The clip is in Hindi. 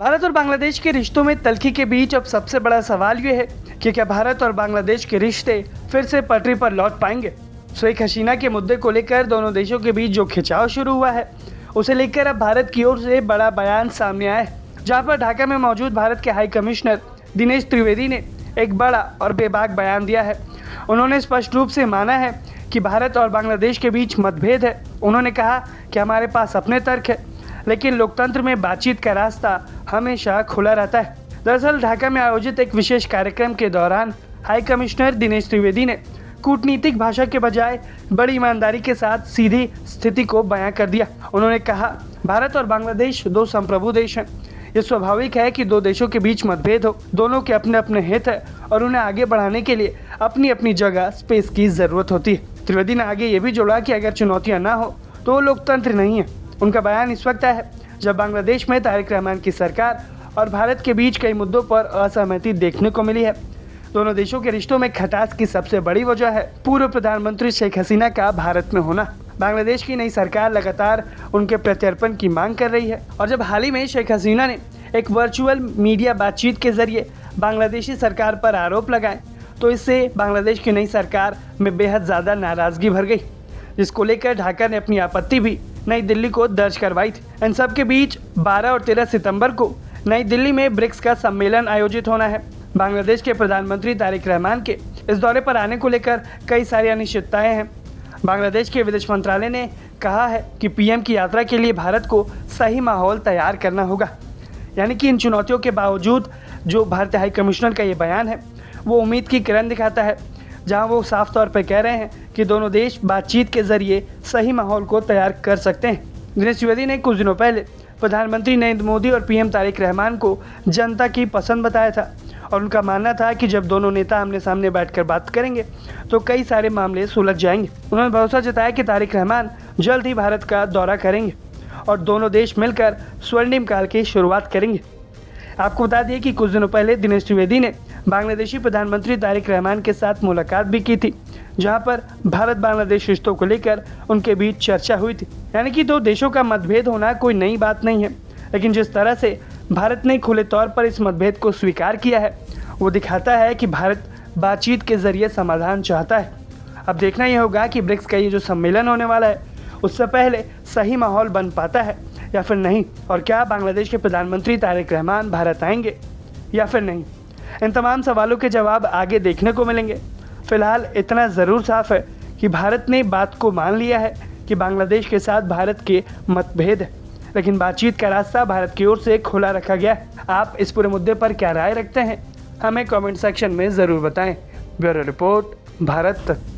भारत और बांग्लादेश के रिश्तों में तल्खी के बीच अब सबसे बड़ा सवाल ये है कि क्या भारत और बांग्लादेश के रिश्ते फिर से पटरी पर लौट पाएंगे। शेख हसीना के मुद्दे को लेकर दोनों देशों के बीच जो खिंचाव शुरू हुआ है, उसे लेकर अब भारत की ओर से बड़ा बयान सामने आया है, जहां पर ढाका में मौजूद भारत के हाई कमिश्नर दिनेश त्रिवेदी ने एक बड़ा और बेबाक बयान दिया है। उन्होंने स्पष्ट रूप से माना है कि भारत और बांग्लादेश के बीच मतभेद है। उन्होंने कहा कि हमारे पास अपने तर्क है, लेकिन लोकतंत्र में बातचीत का रास्ता हमेशा खुला रहता है। दरअसल ढाका में आयोजित एक विशेष कार्यक्रम के दौरान हाई कमिश्नर दिनेश त्रिवेदी ने कूटनीतिक भाषा के बजाय बड़ी ईमानदारी के साथ सीधी स्थिति को बयां कर दिया। उन्होंने कहा, भारत और बांग्लादेश दो संप्रभु देश हैं। ये स्वाभाविक है कि दो देशों के बीच मतभेद हो, दोनों के अपने अपने हित है और उन्हें आगे बढ़ाने के लिए अपनी अपनी जगह स्पेस की ज़रूरत होती है। त्रिवेदी ने आगे ये भी जोड़ा कि अगर चुनौतियाँ ना हो तो वो लोकतंत्र नहीं है। उनका बयान इस वक्त है जब बांग्लादेश में तारिक रहमान की सरकार और भारत के बीच कई मुद्दों पर असहमति देखने को मिली है। दोनों देशों के रिश्तों में खटास की सबसे बड़ी वजह है पूर्व प्रधानमंत्री शेख हसीना का भारत में होना। बांग्लादेश की नई सरकार लगातार उनके प्रत्यर्पण की मांग कर रही है और जब हाल ही में शेख हसीना ने एक वर्चुअल मीडिया बातचीत के जरिए बांग्लादेशी सरकार पर आरोप लगाए, तो इससे बांग्लादेश की नई सरकार में बेहद ज़्यादा नाराज़गी भर गई, जिसको लेकर ढाका ने अपनी आपत्ति भी नई दिल्ली को दर्ज करवाई थी। इन सब के बीच 12 और 13 सितंबर को नई दिल्ली में ब्रिक्स का सम्मेलन आयोजित होना है। बांग्लादेश के प्रधानमंत्री तारिक रहमान के इस दौरे पर आने को लेकर कई सारी अनिश्चितताएं हैं। बांग्लादेश के विदेश मंत्रालय ने कहा है कि पीएम की यात्रा के लिए भारत को सही माहौल तैयार करना होगा। यानी कि इन चुनौतियों के बावजूद जो भारतीय हाई कमिश्नर का ये बयान है, वो उम्मीद की किरण दिखाता है, जहां वो साफ तौर पर कह रहे हैं कि दोनों देश बातचीत के जरिए सही माहौल को तैयार कर सकते हैं। दिनेश त्रिवेदी ने कुछ दिनों पहले प्रधानमंत्री नरेंद्र मोदी और पीएम तारिक रहमान को जनता की पसंद बताया था और उनका मानना था कि जब दोनों नेता आमने सामने बैठकर बात करेंगे तो कई सारे मामले सुलझ जाएंगे। उन्होंने भरोसा जताया कि तारिक रहमान जल्द ही भारत का दौरा करेंगे और दोनों देश मिलकर स्वर्णिम काल की शुरुआत करेंगे। आपको बता दिए कि कुछ दिनों पहले दिनेश त्रिवेदी ने बांग्लादेशी प्रधानमंत्री तारिक रहमान के साथ मुलाकात भी की थी, जहां पर भारत बांग्लादेश रिश्तों को लेकर उनके बीच चर्चा हुई थी। यानी कि दो देशों का मतभेद होना कोई नई बात नहीं है, लेकिन जिस तरह से भारत ने खुले तौर पर इस मतभेद को स्वीकार किया है, वो दिखाता है कि भारत बातचीत के जरिए समाधान चाहता है। अब देखना यह होगा कि ब्रिक्स का ये जो सम्मेलन होने वाला है, उससे पहले सही माहौल बन पाता है या फिर नहीं, और क्या बांग्लादेश के प्रधानमंत्री तारिक रहमान भारत आएंगे या फिर नहीं। इन तमाम सवालों के जवाब आगे देखने को मिलेंगे। फिलहाल इतना ज़रूर साफ है कि भारत ने बात को मान लिया है कि बांग्लादेश के साथ भारत के मतभेद है, लेकिन बातचीत का रास्ता भारत की ओर से खुला रखा गया है। आप इस पूरे मुद्दे पर क्या राय रखते हैं, हमें कमेंट सेक्शन में ज़रूर बताएं। ब्यूरो रिपोर्ट, भारत तक।